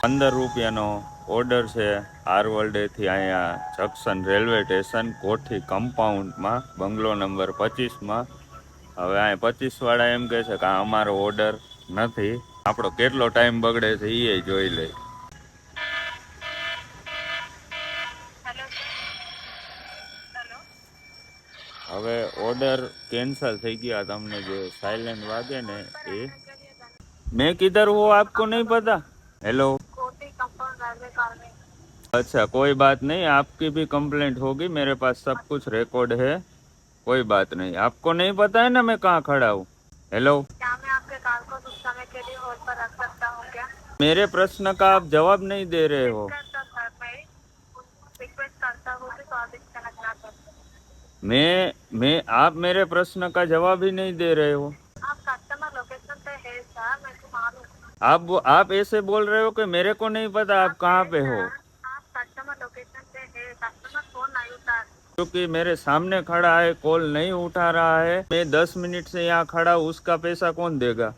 ₹15 order છે આરવલ્ડેથી અહીંયા junction railway station કોઠી કમ્પાઉન્ડમાં બંગલો number 25માં. હવે અહીંયા 25 વાળા એમ કહે છે કે આ અમારો ઓર્ડર નથી. આપણો કેટલો ટાઈમ બગડે છે એ જોઈ લે. હવે ઓર્ડર कैंसिल થઈ ગયા. તમને જે साइलेंट वागे ने ये मैं किधर वो आपको नहीं पता. हेलो अच्छा कोई बात नहीं, आपकी भी कंप्लेंट होगी, मेरे पास सब कुछ रिकॉर्ड है, कोई बात नहीं. आपको नहीं पता है ना मैं कहाँ खड़ा हूँ. हेलो क्या मैं आपके कार को कुछ समय के लिए होल्ड पर रख सकता हूँ क्या? मेरे प्रश्न का आप जवाब नहीं दे रहे हो. रिक्वेस्ट करता हूँ कि तो आप डिस्कनेक्ट ना करें. मैं आप मेरे प्रश्न का जवाब ही नहीं दे रहे हो. आप कस्टमर लोकेशन पे है सर, मैं तो मालूम. आप ऐसे बोल रहे हो कि मेरे को नहीं पता आप कहाँ पे हो. आप कस्टमर लोकेशन पे है, कस्टमर फोन नहीं उठा, क्योंकि मेरे सामने खड़ा है, कॉल नहीं उठा रहा है. मैं 10 मिनट से यहाँ खड़ा हूँ, उसका पैसा कौन देगा?